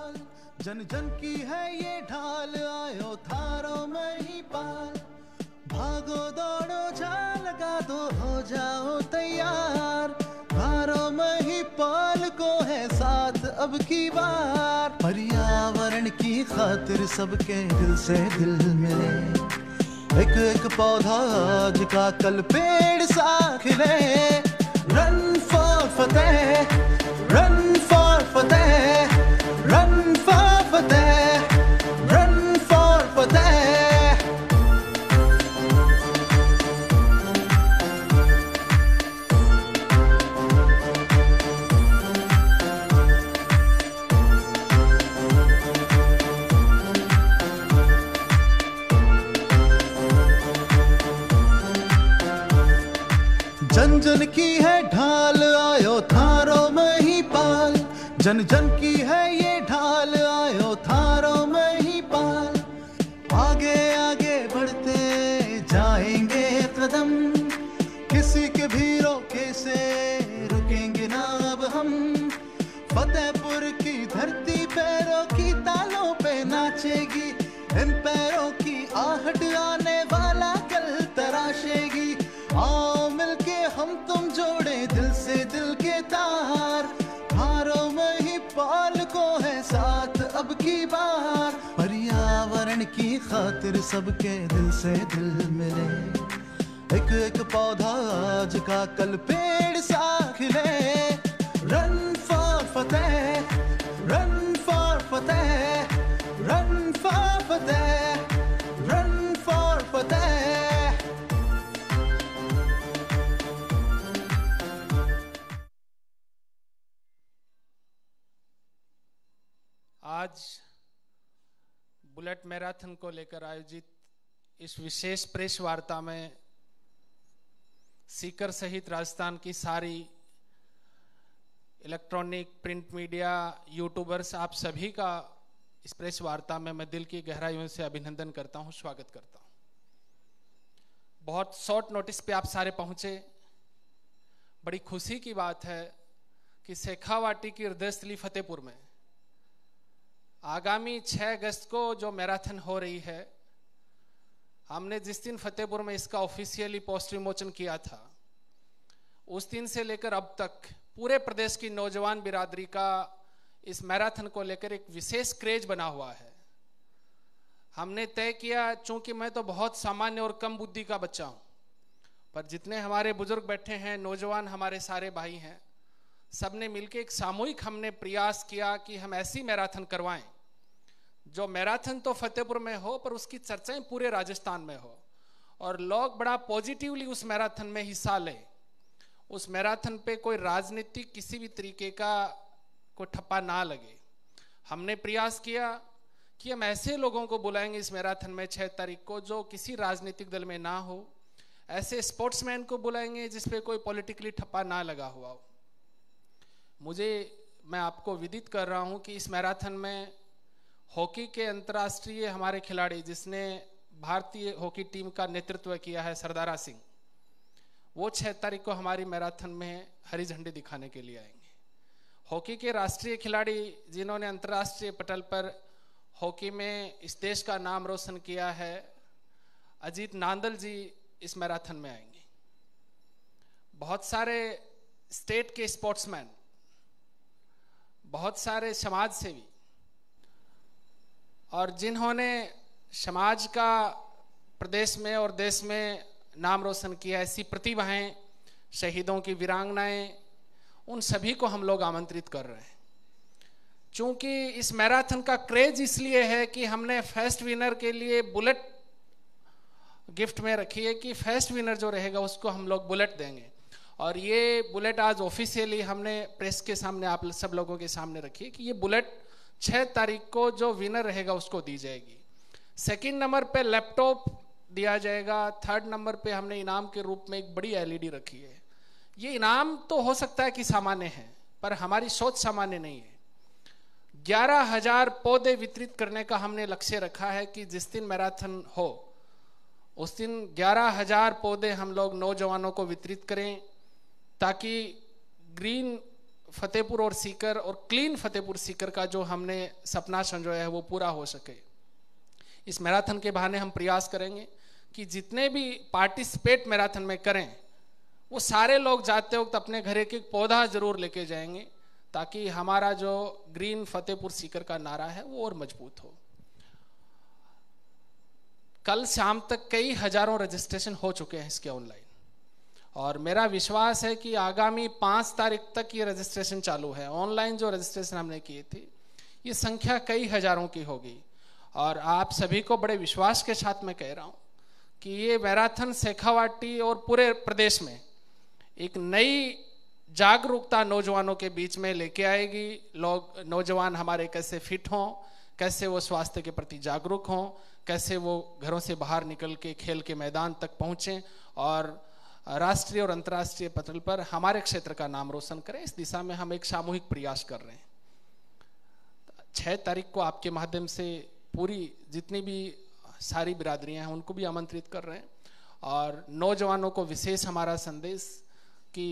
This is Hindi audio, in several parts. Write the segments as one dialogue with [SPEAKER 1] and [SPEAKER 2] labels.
[SPEAKER 1] पाल, जन जन की है ये ढाल, आयो थारो महिपाल। भागो दौड़ो जा लगा दो, हो जाओ तैयार, थारो महिपाल को है साथ अब की बार। पर्यावरण की खातिर सबके दिल से दिल मिले, एक एक पौधा आज का कल पेड़ सा खिले। Run for Fateh, run for Fateh, run for Fateh, run for Fateh. जन जन की है ढाल, आयो थारो महिपाल, जन जन की है ये ढाल, आयो थारो महिपाल। आगे आगे बढ़ते जाएंगे कदम, किसी के भी रोके से रुकेंगे ना अब हम। फतेहपुर की धरती पैरों की तालों पे नाचेगी, इन पैरों की आहट आने वाला कल तराशेगी। आओ मिलके हम तुम जोड़े दिल से दिल के तार, थारो महिपाल को है साथ अब की बार। पर्यावरण की खातिर सबके दिल से दिल मिले, एक एक पौधा आज का कल पेड़ सा खिले। Run for Fateh, run for Fateh, run for Fateh, run for Fateh.
[SPEAKER 2] आज बुलेट मैराथन को लेकर आयोजित इस विशेष प्रेस वार्ता में सीकर सहित राजस्थान की सारी इलेक्ट्रॉनिक, प्रिंट मीडिया, यूट्यूबर्स, आप सभी का इस प्रेस वार्ता में मैं दिल की गहराइयों से अभिनंदन करता हूं, स्वागत करता हूं। बहुत शॉर्ट नोटिस पे आप सारे पहुंचे। बड़ी खुशी की बात है कि शेखावाटी की हृदयस्थली फतेहपुर में आगामी 6 अगस्त को जो मैराथन हो रही है, हमने जिस दिन फतेहपुर में इसका ऑफिशियली पोस्टर विमोचन किया था, उस दिन से लेकर अब तक पूरे प्रदेश की नौजवान बिरादरी का इस मैराथन को लेकर एक विशेष क्रेज बना हुआ है। हमने तय किया, चूंकि मैं तो बहुत सामान्य और कम बुद्धि का बच्चा हूं, पर जितने हमारे बुजुर्ग बैठे हैं, नौजवान हमारे सारे भाई हैं, सबने मिलकर एक सामूहिक हमने प्रयास किया कि हम ऐसी मैराथन करवाएं जो मैराथन तो फतेहपुर में हो, पर उसकी चर्चाएं पूरे राजस्थान में हो और लोग बड़ा पॉजिटिवली उस मैराथन में हिस्सा लें। उस मैराथन पे कोई राजनीतिक किसी भी तरीके का कोई ठप्पा ना लगे। हमने प्रयास किया कि हम ऐसे लोगों को बुलाएंगे इस मैराथन में 6 तारीख को जो किसी राजनीतिक दल में ना हो, ऐसे स्पोर्ट्समैन को बुलाएंगे जिसपे कोई पॉलिटिकली ठप्पा ना लगा हुआ हो। मैं आपको विदित कर रहा हूं कि इस मैराथन में हॉकी के अंतर्राष्ट्रीय हमारे खिलाड़ी, जिसने भारतीय हॉकी टीम का नेतृत्व किया है, सरदारा सिंह, वो 6 तारीख को हमारी मैराथन में हरी झंडी दिखाने के लिए आएंगे। हॉकी के राष्ट्रीय खिलाड़ी जिन्होंने अंतर्राष्ट्रीय पटल पर हॉकी में इस देश का नाम रोशन किया है, अजीत नांदल जी इस मैराथन में आएंगे। बहुत सारे स्टेट के स्पोर्ट्समैन, बहुत सारे समाज सेवी और जिन्होंने समाज का प्रदेश में और देश में नाम रोशन किया, ऐसी प्रतिभाएं, शहीदों की वीरांगनाएं, उन सभी को हम लोग आमंत्रित कर रहे हैं। चूंकि इस मैराथन का क्रेज इसलिए है कि हमने फर्स्ट विनर के लिए बुलेट गिफ्ट में रखी है कि फर्स्ट विनर जो रहेगा उसको हम लोग बुलेट देंगे, और ये बुलेट आज ऑफिशियली हमने प्रेस के सामने, आप सब लोगों के सामने रखी है कि ये बुलेट 6 तारीख को जो विनर रहेगा उसको दी जाएगी। सेकंड नंबर पे लैपटॉप दिया जाएगा। थर्ड नंबर पे हमने इनाम के रूप में एक बड़ी एलईडी रखी है। ये इनाम तो हो सकता है कि सामान्य है, पर हमारी सोच सामान्य नहीं है। 11,000 पौधे वितरित करने का हमने लक्ष्य रखा है कि जिस दिन मैराथन हो उस दिन 11,000 पौधे हम लोग नौजवानों को वितरित करें, ताकि ग्रीन फतेहपुर और सीकर और क्लीन फतेहपुर सीकर का जो हमने सपना संजोया है वो पूरा हो सके। इस मैराथन के बहाने हम प्रयास करेंगे कि जितने भी पार्टिसिपेट मैराथन में करें वो सारे लोग जाते वक्त अपने घर एक पौधा जरूर लेके जाएंगे, ताकि हमारा जो ग्रीन फतेहपुर सीकर का नारा है वो और मजबूत हो। कल शाम तक कई हजारों रजिस्ट्रेशन हो चुके हैं इसके ऑनलाइन, और मेरा विश्वास है कि आगामी 5 तारीख तक ये रजिस्ट्रेशन चालू है। ऑनलाइन जो रजिस्ट्रेशन हमने किए थे ये संख्या कई हजारों की होगी, और आप सभी को बड़े विश्वास के साथ मैं कह रहा हूं कि ये मैराथन शेखावाटी और पूरे प्रदेश में एक नई जागरूकता नौजवानों के बीच में लेके आएगी। लोग, नौजवान हमारे कैसे फिट हों, कैसे वो स्वास्थ्य के प्रति जागरूक हों, कैसे वो घरों से बाहर निकल के खेल के मैदान तक पहुंचें और राष्ट्रीय और अंतर्राष्ट्रीय पटल पर हमारे क्षेत्र का नाम रोशन करें। इस दिशा में हम एक सामूहिक प्रयास कर रहे हैं। 6 तारीख को आपके माध्यम से पूरी जितनी भी सारी बिरादरियां हैं उनको भी आमंत्रित कर रहे हैं, और नौजवानों को विशेष हमारा संदेश कि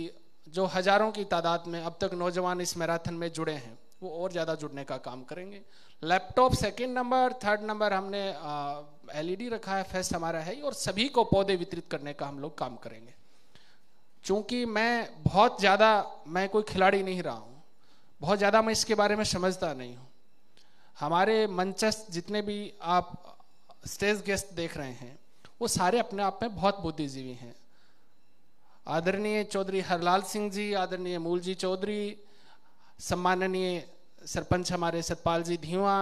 [SPEAKER 2] जो हजारों की तादाद में अब तक नौजवान इस मैराथन में जुड़े हैं वो और ज़्यादा जुड़ने का काम करेंगे। Laptop 2nd number, 3rd number हमने LED रखा है, फेस्ट हमारा है, और सभी को पौधे वितरित करने का हम लोग काम करेंगे। चूंकि मैं बहुत ज़्यादा, मैं कोई खिलाड़ी नहीं रहा हूँ, बहुत ज़्यादा मैं इसके बारे में समझता नहीं हूँ। हमारे मंचस्थ जितने भी आप स्टेज गेस्ट देख रहे हैं वो सारे अपने आप में बहुत बुद्धिजीवी हैं। आदरणीय चौधरी हरलाल सिंह जी, आदरणीय मूल जी चौधरी, सम्माननीय सरपंच हमारे सतपाल जी धीवा,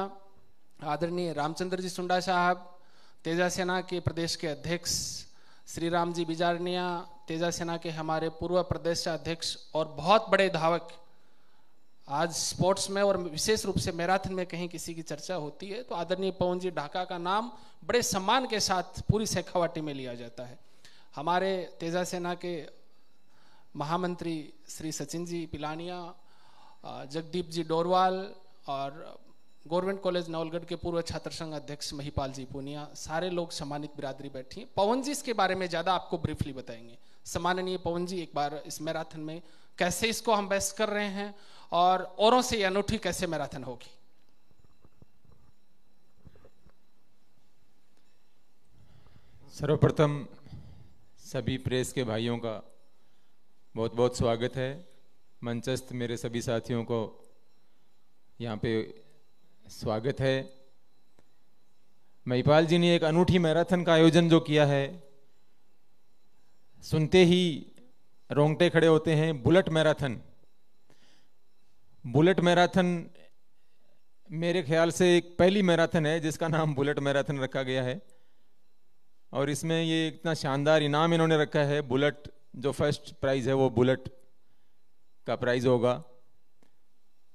[SPEAKER 2] आदरणीय रामचंद्र जी सुंडा साहब, तेजा सेना के प्रदेश के अध्यक्ष श्री राम जी बिजारनिया, तेजा सेना के हमारे पूर्व प्रदेश अध्यक्ष और बहुत बड़े धावक। आज स्पोर्ट्स में और विशेष रूप से मैराथन में कहीं किसी की चर्चा होती है तो आदरणीय पवन जी ढाका का नाम बड़े सम्मान के साथ पूरी शेखावाटी में लिया जाता है। हमारे तेजा सेना के महामंत्री श्री सचिन जी पिलानिया, जगदीप जी डोरवाल और गवर्नमेंट कॉलेज नवलगढ़ के पूर्व छात्र संघ अध्यक्ष महिपाल जी पूनिया, सारे लोग सम्मानित बिरादरी बैठी हैं। पवन जी इसके बारे में ज़्यादा आपको ब्रीफली बताएंगे। सम्माननीय पवन जी, एक बार इस मैराथन में कैसे इसको हम बेस्ट कर रहे हैं और औरों से अनूठी कैसे मैराथन होगी।
[SPEAKER 3] सर्वप्रथम सभी प्रेस के भाइयों का बहुत बहुत स्वागत है। मंचस्थ मेरे सभी साथियों को यहाँ पे स्वागत है। महिपाल जी ने एक अनूठी मैराथन का आयोजन जो किया है, सुनते ही रोंगटे खड़े होते हैं। बुलेट मैराथन, बुलेट मैराथन मेरे ख्याल से एक पहली मैराथन है जिसका नाम बुलेट मैराथन रखा गया है, और इसमें ये इतना शानदार इनाम इन्होंने रखा है। बुलेट जो फर्स्ट प्राइज है वो बुलेट का प्राइज होगा,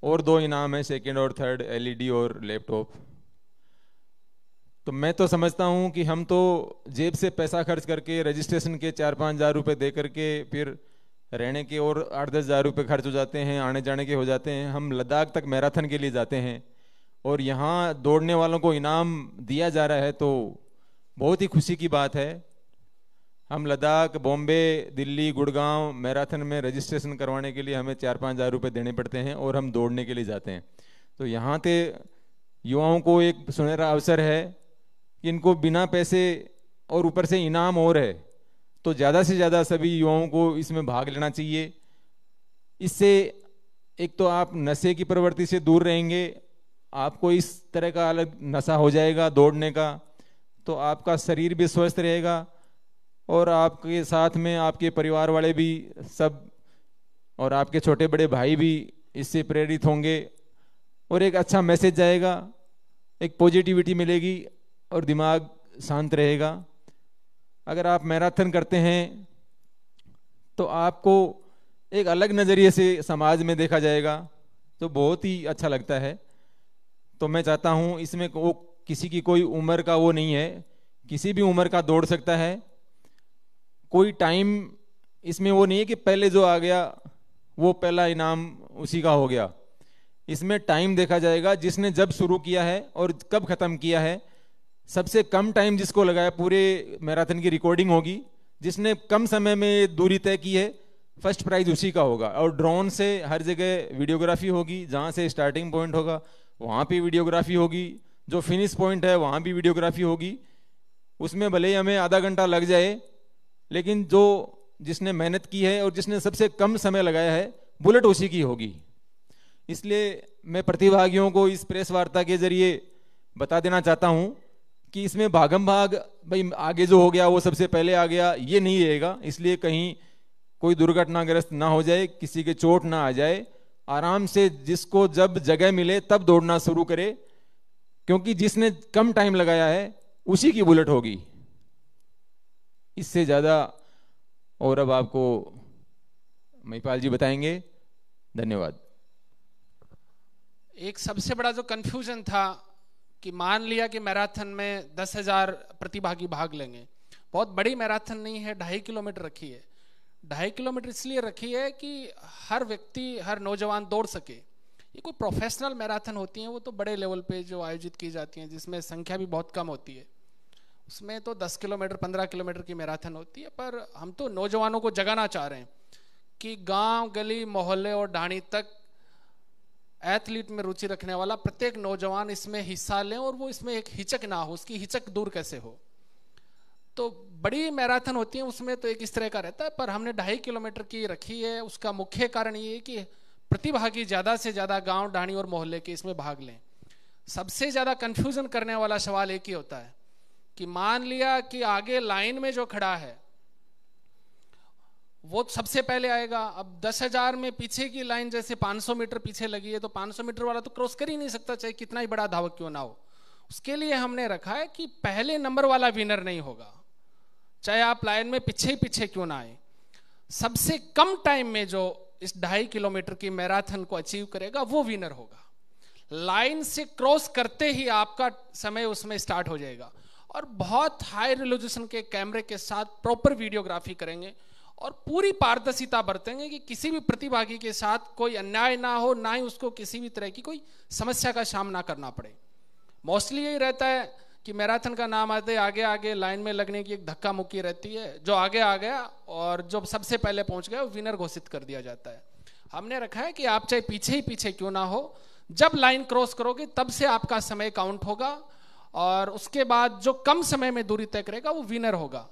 [SPEAKER 3] और 2 इनाम है, 2nd और 3rd LED और लैपटॉप। तो मैं तो समझता हूँ कि हम तो जेब से पैसा खर्च करके रजिस्ट्रेशन के 4-5 हज़ार रुपये दे करके फिर रहने के और 8-10 हज़ार रुपये खर्च हो जाते हैं, आने जाने के हो जाते हैं। हम लद्दाख तक मैराथन के लिए जाते हैं और यहाँ दौड़ने वालों को इनाम दिया जा रहा है, तो बहुत ही खुशी की बात है। हम लद्दाख, बॉम्बे, दिल्ली, गुड़गांव मैराथन में रजिस्ट्रेशन करवाने के लिए हमें 4-5 हज़ार रुपये देने पड़ते हैं और हम दौड़ने के लिए जाते हैं। तो यहाँ के युवाओं को एक सुनहरा अवसर है कि इनको बिना पैसे और ऊपर से इनाम और है, तो ज़्यादा से ज़्यादा सभी युवाओं को इसमें भाग लेना चाहिए। इससे एक तो आप नशे की प्रवृत्ति से दूर रहेंगे, आपको इस तरह का अलग नशा हो जाएगा दौड़ने का, तो आपका शरीर भी स्वस्थ रहेगा और आपके साथ में आपके परिवार वाले भी सब और आपके छोटे बड़े भाई भी इससे प्रेरित होंगे और एक अच्छा मैसेज जाएगा, एक पॉजिटिविटी मिलेगी और दिमाग शांत रहेगा। अगर आप मैराथन करते हैं तो आपको एक अलग नज़रिए से समाज में देखा जाएगा, तो बहुत ही अच्छा लगता है। तो मैं चाहता हूँ इसमें वो किसी की कोई उम्र का वो नहीं है, किसी भी उम्र का दौड़ सकता है। कोई टाइम इसमें वो नहीं है कि पहले जो आ गया वो पहला इनाम उसी का हो गया। इसमें टाइम देखा जाएगा, जिसने जब शुरू किया है और कब ख़त्म किया है। सबसे कम टाइम जिसको लगाया, पूरे मैराथन की रिकॉर्डिंग होगी, जिसने कम समय में दूरी तय की है फर्स्ट प्राइज उसी का होगा। और ड्रोन से हर जगह वीडियोग्राफी होगी, जहाँ से स्टार्टिंग पॉइंट होगा वहाँ पे वीडियोग्राफी होगी, जो फिनिश पॉइंट है वहाँ भी वीडियोग्राफी होगी। उसमें भले ही हमें आधा घंटा लग जाए, लेकिन जो जिसने मेहनत की है और जिसने सबसे कम समय लगाया है बुलेट उसी की होगी। इसलिए मैं प्रतिभागियों को इस प्रेस वार्ता के जरिए बता देना चाहता हूं कि इसमें भागम भाग, भाई आगे जो हो गया वो सबसे पहले आ गया, ये नहीं रहेगा। इसलिए कहीं कोई दुर्घटनाग्रस्त ना हो जाए, किसी के चोट ना आ जाए। आराम से जिसको जब जगह मिले तब दौड़ना शुरू करे, क्योंकि जिसने कम टाइम लगाया है उसी की बुलेट होगी। इससे ज्यादा और अब आपको महिपाल जी बताएंगे। धन्यवाद।
[SPEAKER 2] एक सबसे बड़ा जो कंफ्यूजन था कि मान लिया कि मैराथन में 10,000 प्रतिभागी भाग लेंगे। बहुत बड़ी मैराथन नहीं है, 2.5 किलोमीटर रखी है। 2.5 किलोमीटर इसलिए रखी है कि हर व्यक्ति, हर नौजवान दौड़ सके। ये कोई प्रोफेशनल मैराथन होती हैं, वो तो बड़े लेवल पे जो आयोजित की जाती हैं, जिसमें संख्या भी बहुत कम होती है, उसमें तो 10 किलोमीटर 15 किलोमीटर की मैराथन होती है। पर हम तो नौजवानों को जगाना चाह रहे हैं कि गांव, गली, मोहल्ले और ढाणी तक एथलीट में रुचि रखने वाला प्रत्येक नौजवान इसमें हिस्सा लें और वो इसमें एक हिचक ना हो, उसकी हिचक दूर कैसे हो। तो बड़ी मैराथन होती है उसमें तो एक इस तरह का रहता है, पर हमने 2.5 किलोमीटर की रखी है। उसका मुख्य कारण ये है कि प्रतिभागी ज्यादा से ज्यादा गांव, ढाणी और मोहल्ले के इसमें भाग लें। सबसे ज्यादा कंफ्यूजन करने वाला सवाल एक ही होता है कि मान लिया कि आगे लाइन में जो खड़ा है वो सबसे पहले आएगा। अब 10,000 में पीछे की लाइन जैसे 500 मीटर पीछे लगी है, तो 500 मीटर वाला तो क्रॉस कर ही नहीं सकता, चाहे कितना ही बड़ा धावक क्यों ना हो। उसके लिए हमने रखा है कि पहले नंबर वाला विनर नहीं होगा, चाहे आप लाइन में पीछे ही पीछे क्यों ना आए। सबसे कम टाइम में जो इस 2.5 किलोमीटर की मैराथन को अचीव करेगा वो विनर होगा। लाइन से क्रॉस करते ही आपका समय उसमें स्टार्ट हो जाएगा और बहुत हाई रेजोल्यूशन के कैमरे के साथ प्रॉपर वीडियोग्राफी करेंगे और पूरी पारदर्शिता बरतेंगे कि किसी भी प्रतिभागी के साथ कोई अन्याय ना हो, ना ही उसको किसी भी तरह की कोई समस्या का सामना करना पड़े। मोस्टली यही रहता है कि मैराथन का नाम आते आगे आगे लाइन में लगने की एक धक्का मुक्की रहती है, जो आगे आ गया और जो सबसे पहले पहुंच गया वो विनर घोषित कर दिया जाता है। हमने रखा है कि आप चाहे पीछे ही पीछे क्यों ना हो, जब लाइन क्रॉस करोगे तब से आपका समय काउंट होगा और उसके बाद जो कम समय में दूरी तय करेगा वो विनर होगा।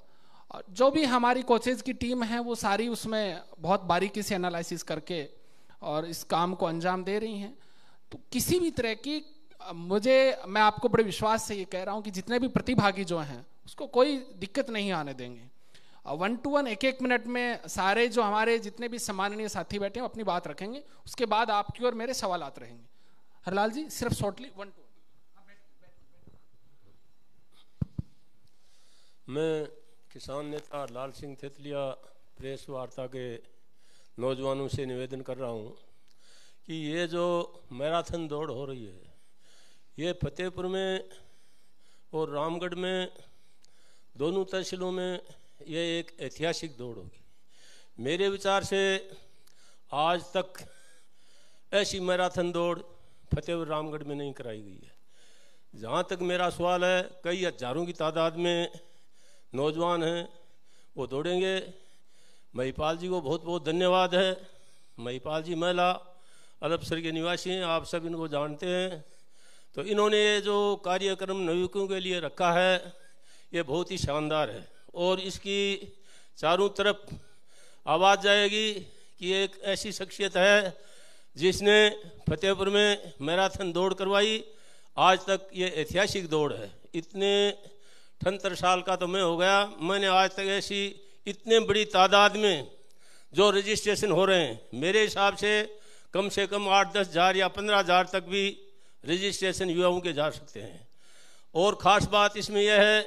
[SPEAKER 2] जो भी हमारी कोचेज की टीम है वो सारी उसमें बहुत बारीकी से एनालिसिस करके और इस काम को अंजाम दे रही हैं। तो किसी भी तरह की मैं आपको बड़े विश्वास से ये कह रहा हूं कि जितने भी प्रतिभागी जो हैं उसको कोई दिक्कत नहीं आने देंगे। 1 to 1 1 मिनट में सारे जो हमारे जितने भी सम्माननीय साथी बैठे हैं अपनी बात रखेंगे, उसके बाद आपकी और मेरे सवालात रहेंगे। हरलाल जी सिर्फ शॉर्टली 1 to 1।
[SPEAKER 4] मैं किसान नेता लाल सिंह थेतलिया प्रेस वार्ता के नौजवानों से निवेदन कर रहा हूं कि ये जो मैराथन दौड़ हो रही है ये फतेहपुर में और रामगढ़ में दोनों तहसीलों में ये एक ऐतिहासिक दौड़ होगी। मेरे विचार से आज तक ऐसी मैराथन दौड़ फतेहपुर रामगढ़ में नहीं कराई गई है। जहाँ तक मेरा सवाल है, कई हजारों की तादाद में नौजवान हैं वो दौड़ेंगे। महिपाल जी को बहुत बहुत धन्यवाद है। महिपाल जी महिला अरबसर के निवासी हैं, आप सब इनको जानते हैं। तो इन्होंने जो कार्यक्रम नवयुवकों के लिए रखा है ये बहुत ही शानदार है और इसकी चारों तरफ आवाज़ जाएगी कि एक ऐसी शख्सियत है जिसने फतेहपुर में मैराथन दौड़ करवाई। आज तक ये ऐतिहासिक दौड़ है। इतने 78 साल का तो मैं हो गया, मैंने आज तक ऐसी इतने बड़ी तादाद में जो रजिस्ट्रेशन हो रहे हैं, मेरे हिसाब से कम 8-10 हज़ार या 15 हज़ार तक भी रजिस्ट्रेशन युवाओं के जा सकते हैं। और ख़ास बात इसमें यह है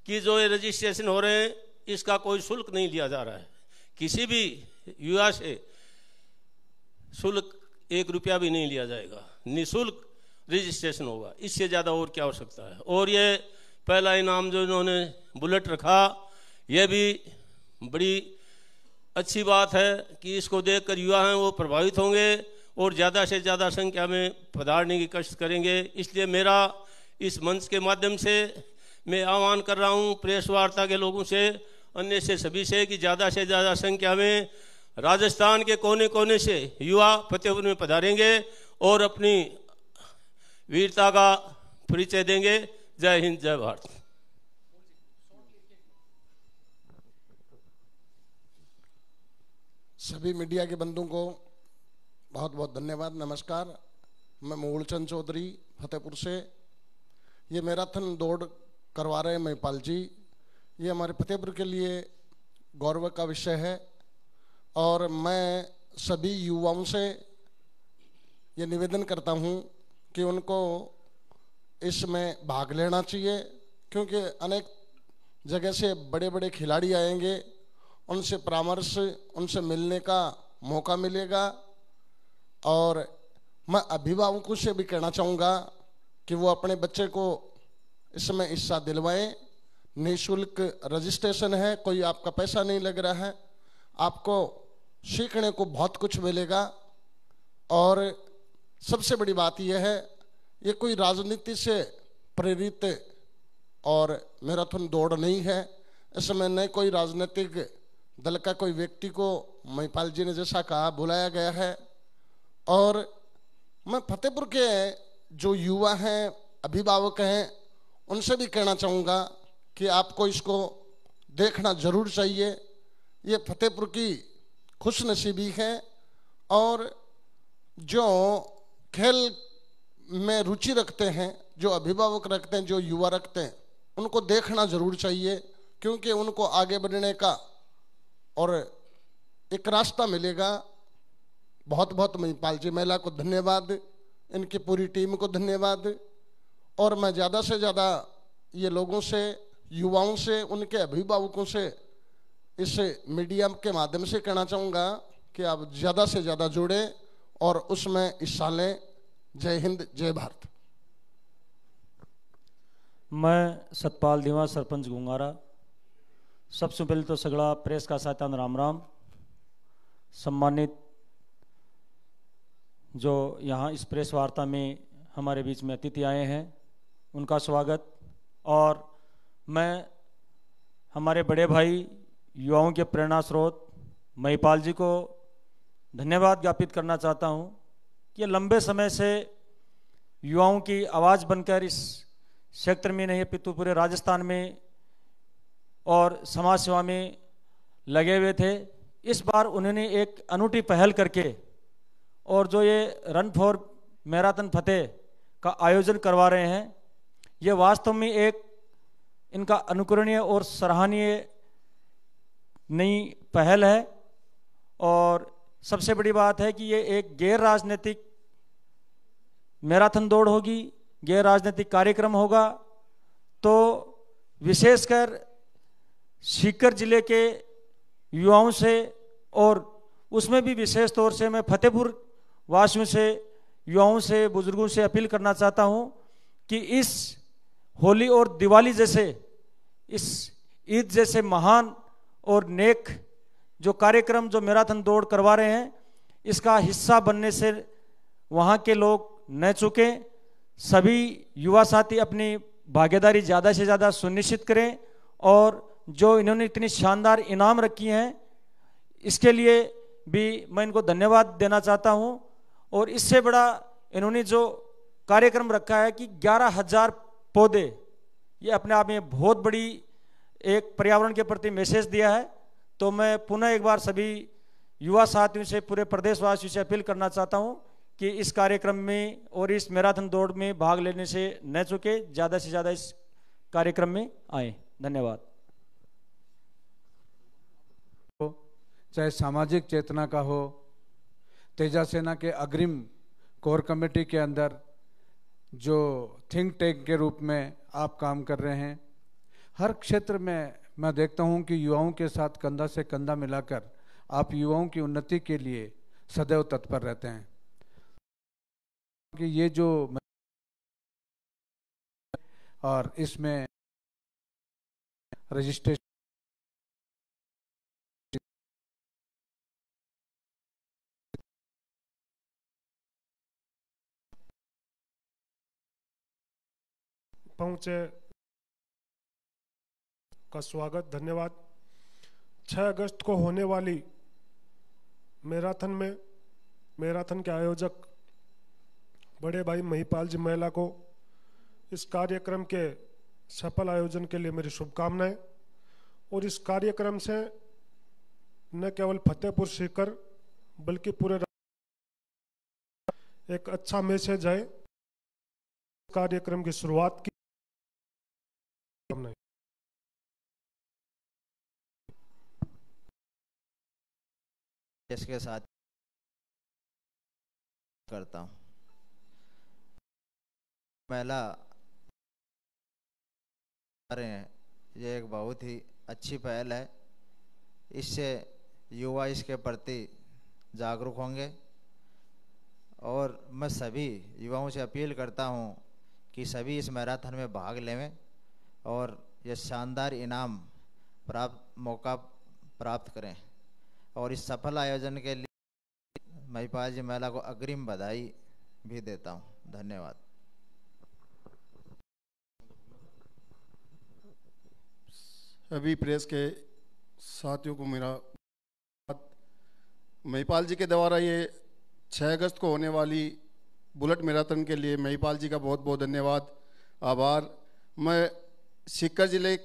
[SPEAKER 4] कि जो ये रजिस्ट्रेशन हो रहे हैं इसका कोई शुल्क नहीं लिया जा रहा है। किसी भी युवा से शुल्क 1 रुपया भी नहीं लिया जाएगा, निःशुल्क रजिस्ट्रेशन होगा। इससे ज़्यादा और क्या हो सकता है। और ये पहला इनाम जो इन्होंने बुलेट रखा, यह भी बड़ी अच्छी बात है कि इसको देखकर युवा हैं वो प्रभावित होंगे और ज़्यादा से ज़्यादा संख्या में पधारने की कोशिश करेंगे। इसलिए मेरा इस मंच के माध्यम से मैं आह्वान कर रहा हूँ प्रेस वार्ता के लोगों से, अन्य से सभी से कि ज़्यादा संख्या में राजस्थान के कोने कोने से युवा फतेहपुर में पधारेंगे और अपनी वीरता का परिचय देंगे। जय हिंद, जय भारत।
[SPEAKER 5] सभी मीडिया के बंधुओं को बहुत बहुत धन्यवाद, नमस्कार। मैं मूलचंद चौधरी फतेहपुर से। ये मैराथन दौड़ करवा रहे हैं महिपाल जी, ये हमारे फतेहपुर के लिए गौरव का विषय है और मैं सभी युवाओं से ये निवेदन करता हूँ कि उनको इसमें भाग लेना चाहिए, क्योंकि अनेक जगह से बड़े बड़े खिलाड़ी आएंगे, उनसे परामर्श, उनसे मिलने का मौका मिलेगा। और मैं अभिभावकों से भी कहना चाहूँगा कि वो अपने बच्चे को इसमें हिस्सा दिलवाएं। निःशुल्क रजिस्ट्रेशन है, कोई आपका पैसा नहीं लग रहा है, आपको सीखने को बहुत कुछ मिलेगा। और सबसे बड़ी बात यह है, ये कोई राजनीति से प्रेरित और मैराथन दौड़ नहीं है। इसमें न कोई राजनीतिक दल का कोई व्यक्ति को महिपाल जी ने जैसा कहा बुलाया गया है। और मैं फतेहपुर के जो युवा हैं, अभिभावक हैं, उनसे भी कहना चाहूँगा कि आपको इसको देखना जरूर चाहिए। ये फतेहपुर की खुशनसीबी है और जो खेल में रुचि रखते हैं, जो अभिभावक रखते हैं, जो युवा रखते हैं, उनको देखना जरूर चाहिए, क्योंकि उनको आगे बढ़ने का और एक रास्ता मिलेगा। बहुत बहुत महिपाल जी महिला को धन्यवाद, इनकी पूरी टीम को धन्यवाद। और मैं ज़्यादा से ज़्यादा ये लोगों से, युवाओं से, उनके अभिभावकों से इस मीडिया के माध्यम से कहना चाहूँगा कि आप ज़्यादा से ज़्यादा जुड़ें और उसमें हिस्सा लें। जय हिंद, जय भारत।
[SPEAKER 6] मैं सतपाल दीवा, सरपंच गुंगारा। सबसे पहले तो सगड़ा प्रेस का साथान राम राम। सम्मानित जो यहाँ इस प्रेस वार्ता में हमारे बीच में अतिथि आए हैं, उनका स्वागत। और मैं हमारे बड़े भाई, युवाओं के प्रेरणा स्रोत महिपाल जी को धन्यवाद ज्ञापित करना चाहता हूँ कि लंबे समय से युवाओं की आवाज़ बनकर इस क्षेत्र में नहीं, पितु पूरे राजस्थान में और समाज सेवा में लगे हुए थे। इस बार उन्होंने एक अनूठी पहल करके और जो ये रन फॉर मैराथन फतेह का आयोजन करवा रहे हैं, ये वास्तव में एक इनका अनुकरणीय और सराहनीय नई पहल है। और सबसे बड़ी बात है कि ये एक गैर राजनीतिक मैराथन दौड़ होगी, गैर राजनीतिक कार्यक्रम होगा। तो विशेषकर सीकर जिले के युवाओं से और उसमें भी विशेष तौर से मैं फतेहपुर वासियों से, युवाओं से, बुजुर्गों से अपील करना चाहता हूं कि इस होली और दिवाली जैसे, इस ईद जैसे महान और नेक जो कार्यक्रम जो मैराथन दौड़ करवा रहे हैं, इसका हिस्सा बनने से वहाँ के लोग न चुकें। सभी युवा साथी अपनी भागीदारी ज़्यादा से ज़्यादा सुनिश्चित करें और जो इन्होंने इतनी शानदार इनाम रखी हैं, इसके लिए भी मैं इनको धन्यवाद देना चाहता हूँ। और इससे बड़ा इन्होंने जो कार्यक्रम रखा है कि 11,000 पौधे, ये अपने आप में बहुत बड़ी एक पर्यावरण के प्रति मैसेज दिया है। तो मैं पुनः एक बार सभी युवा साथियों से, पूरे प्रदेशवासियों से अपील करना चाहता हूँ कि इस कार्यक्रम में और इस मैराथन दौड़ में भाग लेने से न चुके, ज़्यादा से ज़्यादा इस कार्यक्रम में आए। धन्यवाद।
[SPEAKER 7] चाहे सामाजिक चेतना का हो, तेजा सेना के अग्रिम कोर कमेटी के अंदर जो थिंक टैंक के रूप में आप काम कर रहे हैं, हर क्षेत्र में मैं देखता हूं कि युवाओं के साथ कंधा से कंधा मिलाकर आप युवाओं की उन्नति के लिए सदैव तत्पर रहते हैं। कि ये जो और इसमें रजिस्ट्रेशन
[SPEAKER 8] पहुंचे का स्वागत, धन्यवाद। 6 अगस्त को होने वाली मैराथन के आयोजक बड़े भाई महिपाल जी महिला को इस कार्यक्रम के सफल आयोजन के लिए मेरी शुभकामनाएं। और इस कार्यक्रम से न केवल फतेहपुर सीकर बल्कि पूरे एक अच्छा मैसेज है। कार्यक्रम की शुरुआत की
[SPEAKER 9] इसके साथ करता हूँ। महिला ये एक बहुत ही अच्छी पहल है। इससे युवा इसके प्रति जागरूक होंगे और मैं सभी युवाओं से अपील करता हूँ कि सभी इस मैराथन में भाग लें और ये शानदार इनाम मौका प्राप्त करें। और इस सफल आयोजन के लिए महिपाल जी महिला को अग्रिम बधाई भी देता हूँ। धन्यवाद।
[SPEAKER 5] अभी प्रेस के साथियों को मेरा महिपाल जी के द्वारा ये 6 अगस्त को होने वाली बुलेट मैराथन के लिए महिपाल जी का बहुत बहुत धन्यवाद, आभार। मैं सीकर जिले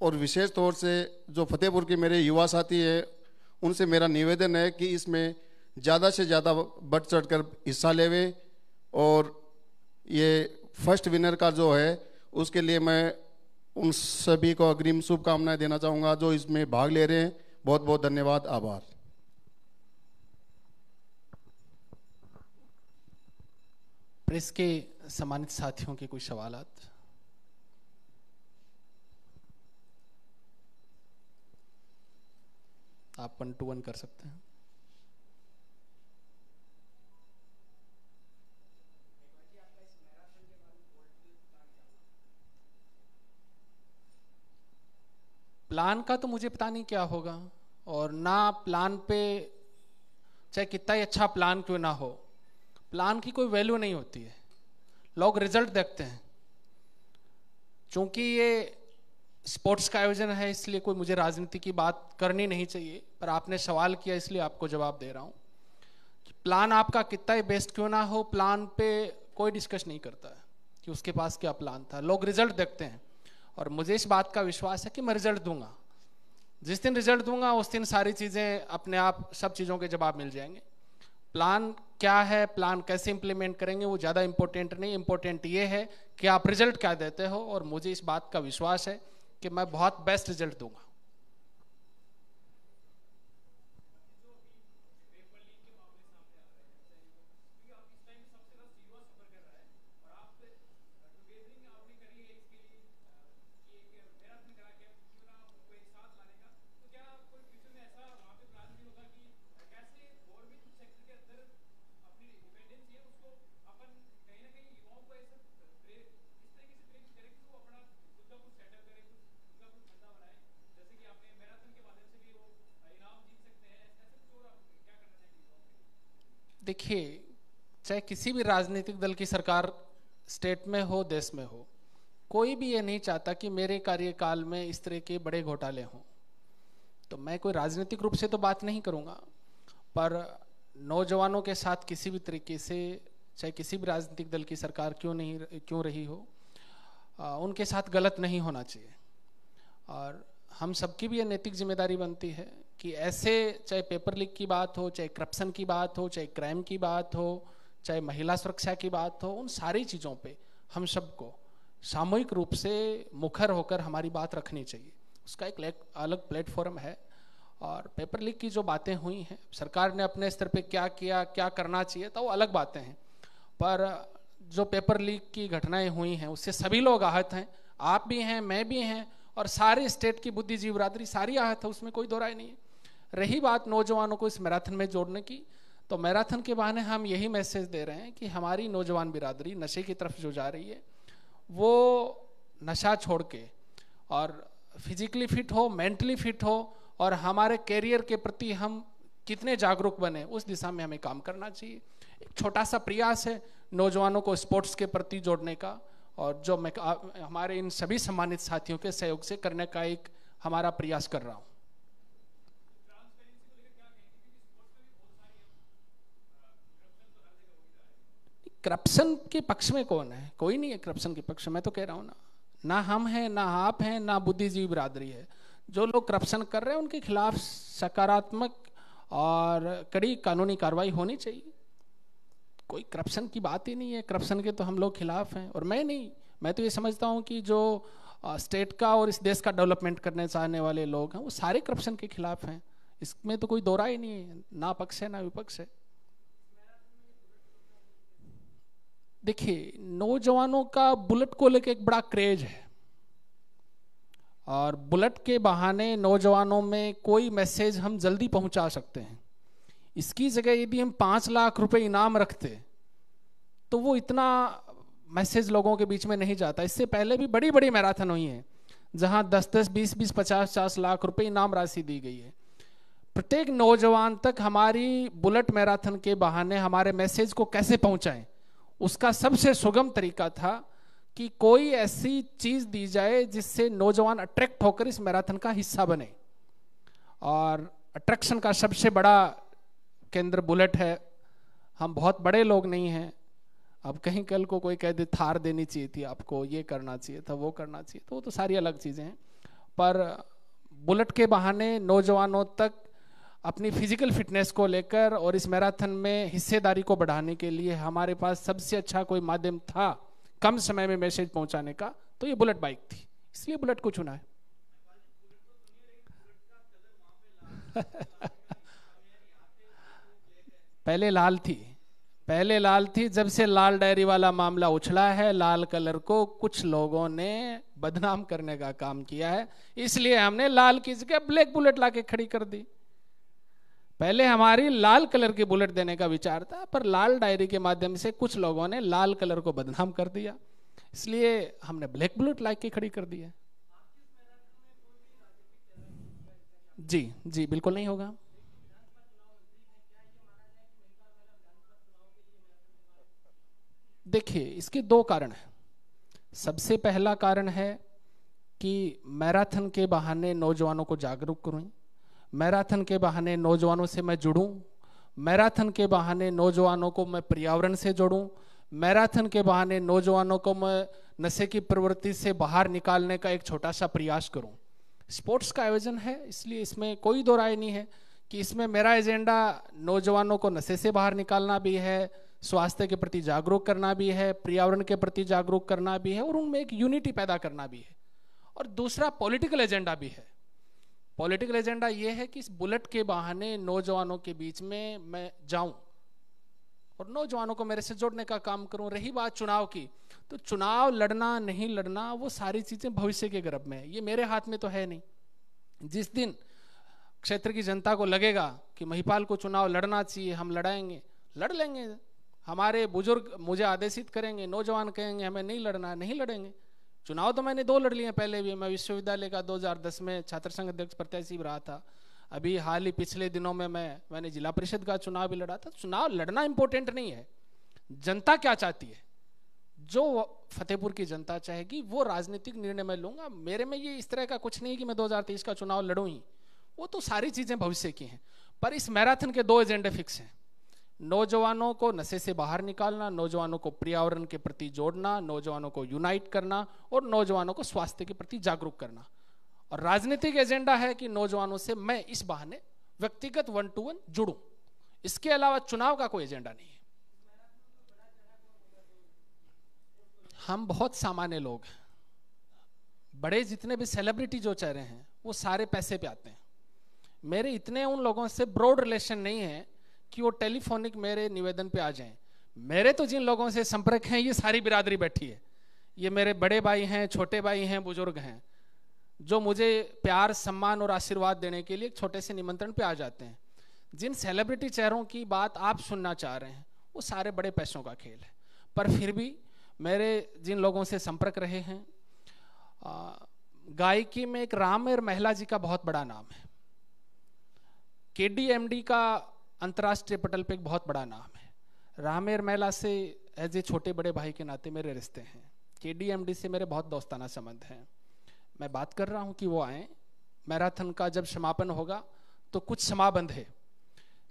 [SPEAKER 5] और विशेष तौर से जो फतेहपुर के मेरे युवा साथी हैं उनसे मेरा निवेदन है कि इसमें ज़्यादा से ज़्यादा बढ़ चढ़ कर हिस्सा लेवें और ये फर्स्ट विनर का जो है उसके लिए मैं उन सभी को अग्रिम शुभकामनाएं देना चाहूँगा जो इसमें भाग ले रहे हैं। बहुत बहुत धन्यवाद, आभार।
[SPEAKER 2] प्रेस के सम्मानित साथियों के कुछ सवालात। आप 1 to 1 कर सकते हैं। प्लान का तो मुझे पता नहीं क्या होगा और ना प्लान पे चाहे कितना ही अच्छा प्लान क्यों ना हो, प्लान की कोई वैल्यू नहीं होती है। लोग रिजल्ट देखते हैं। चूंकि ये स्पोर्ट्स का आयोजन है इसलिए कोई मुझे राजनीति की बात करनी नहीं चाहिए, पर आपने सवाल किया इसलिए आपको जवाब दे रहा हूं कि प्लान आपका कितना ही बेस्ट क्यों ना हो, प्लान पे कोई डिस्कस नहीं करता है कि उसके पास क्या प्लान था। लोग रिजल्ट देखते हैं और मुझे इस बात का विश्वास है कि मैं रिजल्ट दूंगा। जिस दिन रिजल्ट दूंगा उस दिन सारी चीज़ें अपने आप सब चीज़ों के जवाब मिल जाएंगे। प्लान क्या है, प्लान कैसे इंप्लीमेंट करेंगे वो ज़्यादा इंपॉर्टेंट नहीं, इंपॉर्टेंट ये है कि आप रिजल्ट क्या देते हो और मुझे इस बात का विश्वास है कि मैं बहुत बेस्ट रिजल्ट दूंगा। देखिए, चाहे किसी भी राजनीतिक दल की सरकार स्टेट में हो, देश में हो, कोई भी ये नहीं चाहता कि मेरे कार्यकाल में इस तरह के बड़े घोटाले हों। तो मैं कोई राजनीतिक रूप से तो बात नहीं करूंगा, पर नौजवानों के साथ किसी भी तरीके से, चाहे किसी भी राजनीतिक दल की सरकार क्यों रही हो, उनके साथ गलत नहीं होना चाहिए। और हम सबकी भी ये नैतिक जिम्मेदारी बनती है कि ऐसे, चाहे पेपर लीक की बात हो, चाहे करप्शन की बात हो, चाहे क्राइम की बात हो, चाहे महिला सुरक्षा की बात हो, उन सारी चीज़ों पे हम सबको सामूहिक रूप से मुखर होकर हमारी बात रखनी चाहिए। उसका एक अलग प्लेटफॉर्म है। और पेपर लीक की जो बातें हुई हैं, सरकार ने अपने स्तर पे क्या किया, क्या करना चाहिए था, वो अलग बातें हैं। पर जो पेपर लीक की घटनाएं हुई हैं उससे सभी लोग आहत हैं। आप भी हैं, मैं भी हैं, और सारे स्टेट की बुद्धिजीवी बिरादरी सारी आहत है, उसमें कोई दो राय नहीं है। रही बात नौजवानों को इस मैराथन में जोड़ने की, तो मैराथन के बहाने हम यही मैसेज दे रहे हैं कि हमारी नौजवान बिरादरी नशे की तरफ जो जा रही है वो नशा छोड़ के और फिजिकली फिट हो, मेंटली फिट हो, और हमारे कैरियर के प्रति हम कितने जागरूक बने उस दिशा में हमें काम करना चाहिए। एक छोटा सा प्रयास है नौजवानों को स्पोर्ट्स के प्रति जोड़ने का, और जो मैं हमारे इन सभी सम्मानित साथियों के सहयोग से करने का एक हमारा प्रयास कर रहा हूँ। करप्शन के पक्ष में कौन है? कोई नहीं है करप्शन के पक्ष में। मैं तो कह रहा हूँ ना हम हैं, ना आप हैं, ना बुद्धिजीवी बिरादरी है। जो लोग करप्शन कर रहे हैं उनके खिलाफ सकारात्मक और कड़ी कानूनी कार्रवाई होनी चाहिए। कोई करप्शन की बात ही नहीं है। करप्शन के तो हम लोग खिलाफ हैं। और मैं तो ये समझता हूँ कि जो स्टेट का और इस देश का डेवलपमेंट करने चाहने वाले लोग हैं वो सारे करप्शन के खिलाफ हैं। इसमें तो कोई दो राय नहीं है, ना पक्ष है ना विपक्ष है। देखिए, नौजवानों का बुलेट को लेकर एक बड़ा क्रेज है और बुलेट के बहाने नौजवानों में कोई मैसेज हम जल्दी पहुंचा सकते हैं। इसकी जगह यदि हम 5 लाख रुपए इनाम रखते तो वो इतना मैसेज लोगों के बीच में नहीं जाता। इससे पहले भी बड़ी बड़ी मैराथन हुई हैं जहां 10-10, 20-20, 50-50 लाख रुपए इनाम राशि दी गई है। प्रत्येक नौजवान तक हमारी बुलेट मैराथन के बहाने हमारे मैसेज को कैसे पहुंचाएं, उसका सबसे सुगम तरीका था कि कोई ऐसी चीज दी जाए जिससे नौजवान अट्रैक्ट होकर इस मैराथन का हिस्सा बने। और अट्रैक्शन का सबसे बड़ा केंद्र बुलेट है। हम बहुत बड़े लोग नहीं हैं। अब कहीं कल को कोई कह दे थार देनी चाहिए थी आपको, ये करना चाहिए था, वो करना चाहिए, तो वो तो सारी अलग चीजें हैं। पर बुलेट के बहाने नौजवानों तक अपनी फिजिकल फिटनेस को लेकर और इस मैराथन में हिस्सेदारी को बढ़ाने के लिए हमारे पास सबसे अच्छा कोई माध्यम था कम समय में मैसेज पहुंचाने का, तो ये बुलेट बाइक थी। इसलिए बुलेट को चुना है। पहले लाल थी। जब से लाल डायरी वाला मामला उछला है, लाल कलर को कुछ लोगों ने बदनाम करने का काम किया है, इसलिए हमने लाल की जगह ब्लैक बुलेट लाके खड़ी कर दी। पहले हमारी लाल कलर की बुलेट देने का विचार था, पर लाल डायरी के माध्यम से कुछ लोगों ने लाल कलर को बदनाम कर दिया, इसलिए हमने ब्लैक बुलेट लाके खड़ी कर दी है। जी बिल्कुल नहीं होगा। देखिए, इसके 2 कारण हैं। सबसे पहला कारण है कि मैराथन के बहाने नौजवानों को जागरूक करूं, मैराथन के बहाने नौजवानों से मैं जुड़ूं, मैराथन के बहाने नौजवानों को मैं पर्यावरण से जोड़ूं, मैराथन के बहाने नौजवानों को मैं नशे की प्रवृत्ति से बाहर निकालने का एक छोटा सा प्रयास करूं। स्पोर्ट्स का आयोजन है, इसलिए इसमें कोई दो राय नहीं है कि इसमें मेरा एजेंडा नौजवानों को नशे से बाहर निकालना भी है, स्वास्थ्य के प्रति जागरूक करना भी है, पर्यावरण के प्रति जागरूक करना भी है और उनमें एक यूनिटी पैदा करना भी है। और दूसरा पॉलिटिकल एजेंडा भी है। पॉलिटिकल एजेंडा ये है कि इस बुलेट के बहाने नौजवानों के बीच में मैं जाऊं और नौजवानों को मेरे से जोड़ने का काम करूं। रही बात चुनाव की, तो चुनाव लड़ना नहीं लड़ना वो सारी चीजें भविष्य के गर्भ में है, ये मेरे हाथ में तो है नहीं। जिस दिन क्षेत्र की जनता को लगेगा कि महिपाल को चुनाव लड़ना चाहिए, हम लड़ाएंगे, लड़ लेंगे। हमारे बुजुर्ग मुझे आदेशित करेंगे, नौजवान कहेंगे हमें नहीं लड़ना, नहीं लड़ेंगे। चुनाव तो मैंने 2 लड़ लिए पहले भी। मैं विश्वविद्यालय का 2010 में छात्र संघ अध्यक्ष प्रत्याशी रहा था। अभी हाल ही पिछले दिनों में मैंने जिला परिषद का चुनाव भी लड़ा था। चुनाव लड़ना इंपॉर्टेंट नहीं है, जनता क्या चाहती है, जो फतेहपुर की जनता चाहेगी वो राजनीतिक निर्णय मैं लूंगा। मेरे में ये इस तरह का कुछ नहीं कि मैं 2023 का चुनाव लड़ूं ही, वो तो सारी चीजें भविष्य की हैं। पर इस मैराथन के 2 एजेंडे फिक्स हैं। नौजवानों को नशे से बाहर निकालना, नौजवानों को पर्यावरण के प्रति जोड़ना, नौजवानों को यूनाइट करना और नौजवानों को स्वास्थ्य के प्रति जागरूक करना। और राजनीतिक एजेंडा है कि नौजवानों से मैं इस बहाने व्यक्तिगत 1-to-1 जुड़ूं। इसके अलावा चुनाव का कोई एजेंडा नहीं है। हम बहुत सामान्य लोग हैं। बड़े जितने भी सेलिब्रिटी जो चेहरे हैं वो सारे पैसे पे आते हैं। मेरे इतने उन लोगों से ब्रॉड रिलेशन नहीं है कि वो टेलीफोनिक मेरे निवेदन पे आ जाएं। मेरे तो जिन लोगों से संपर्क हैं ये सारी बिरादरी बैठी है। ये मेरे बड़े भाई हैं, छोटे भाई हैं, बुजुर्ग हैं, जो मुझे प्यार, सम्मान और आशीर्वाद देने के लिए एक छोटे से निमंत्रण पे आ जाते हैं। जिन सेलिब्रिटी चेहरों की बात आप सुनना चाह रहे हैं वो सारे बड़े पैसों का खेल है। पर फिर भी मेरे जिन लोगों से संपर्क रहे हैं, गायकी में एक रामेर महिला जी का बहुत बड़ा नाम है। KDMD का अंतर्राष्ट्रीय पटल पे एक बहुत बड़ा नाम है। रामेर महिला से एज ए छोटे बड़े भाई के नाते मेरे रिश्ते हैं। KDMD से मेरे बहुत दोस्ताना संबंध हैं। मैं बात कर रहा हूं कि वो आए। मैराथन का जब समापन होगा तो कुछ समाबंध है।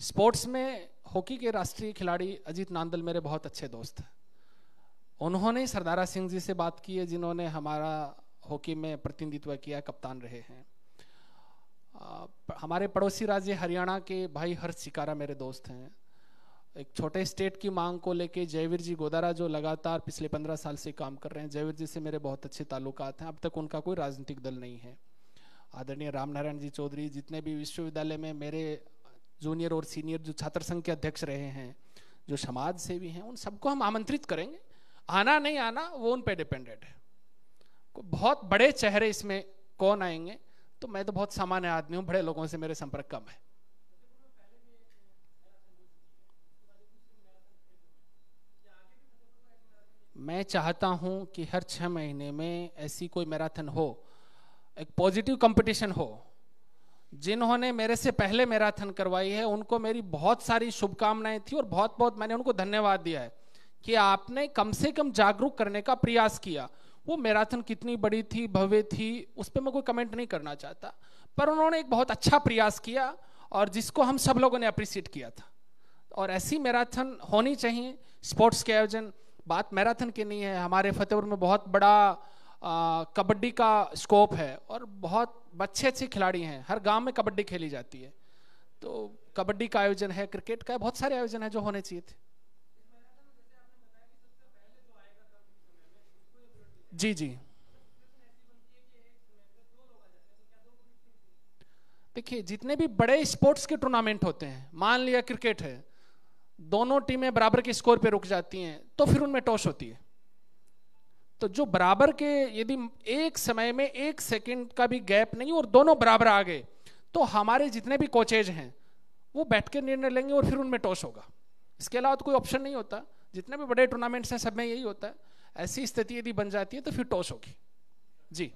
[SPEAKER 2] स्पोर्ट्स में हॉकी के राष्ट्रीय खिलाड़ी अजीत नांदल मेरे बहुत अच्छे दोस्त हैं। उन्होंने सरदारा सिंह जी से बात की है, जिन्होंने हमारा हॉकी में प्रतिनिधित्व किया, कप्तान रहे हैं। हमारे पड़ोसी राज्य हरियाणा के भाई हर्ष शिकारा मेरे दोस्त हैं। एक छोटे स्टेट की मांग को लेके जयवीर जी गोदारा जो लगातार पिछले 15 साल से काम कर रहे हैं, जयवीर जी से मेरे बहुत अच्छे ताल्लुकात हैं। अब तक उनका कोई राजनीतिक दल नहीं है। आदरणीय रामनारायण जी चौधरी, जितने भी विश्वविद्यालय में मेरे जूनियर और सीनियर जो छात्र संघ के अध्यक्ष रहे हैं, जो समाज सेवी हैं, उन सबको हम आमंत्रित करेंगे। आना नहीं आना वो उन पे डिपेंडेंट है। बहुत बड़े चेहरे इसमें कौन आएंगे, तो मैं तो बहुत सामान्य आदमी हूँ, बड़े लोगों से मेरे संपर्क कम है। मैं चाहता हूं कि हर 6 महीने में ऐसी कोई मैराथन हो, एक पॉजिटिव कंपटीशन हो। जिन्होंने मेरे से पहले मैराथन करवाई है उनको मेरी बहुत सारी शुभकामनाएं थी और बहुत बहुत मैंने उनको धन्यवाद दिया है कि आपने कम से कम जागरूक करने का प्रयास किया। वो मैराथन कितनी बड़ी थी, भव्य थी, उस पर मैं कोई कमेंट नहीं करना चाहता, पर उन्होंने एक बहुत अच्छा प्रयास किया और जिसको हम सब लोगों ने अप्रिशिएट किया था। और ऐसी मैराथन होनी चाहिए। स्पोर्ट्स के आयोजन, बात मैराथन की नहीं है, हमारे फतेहपुर में बहुत बड़ा कबड्डी का स्कोप है और बहुत अच्छे अच्छे खिलाड़ी हैं। हर गांव में कबड्डी खेली जाती है, तो कबड्डी का आयोजन है, क्रिकेट का है, बहुत सारे आयोजन है जो होने चाहिए थे। जी जी, देखिए जितने भी बड़े स्पोर्ट्स के टूर्नामेंट होते हैं, मान लिया क्रिकेट है, दोनों टीमें बराबर के स्कोर पे रुक जाती हैं तो फिर उनमें टॉस होती है। तो जो बराबर के, यदि एक समय में 1 सेकंड का भी गैप नहीं और दोनों बराबर आ गए, तो हमारे जितने भी कोचेज हैं वो बैठ के निर्णय लेंगे और फिर उनमें टॉस होगा। इसके अलावा तो कोई ऑप्शन नहीं होता। जितने भी बड़े टूर्नामेंट्स हैं सब में यही होता है। ऐसी स्थिति यदि बन जाती है तो फिर टॉस होगी। जी।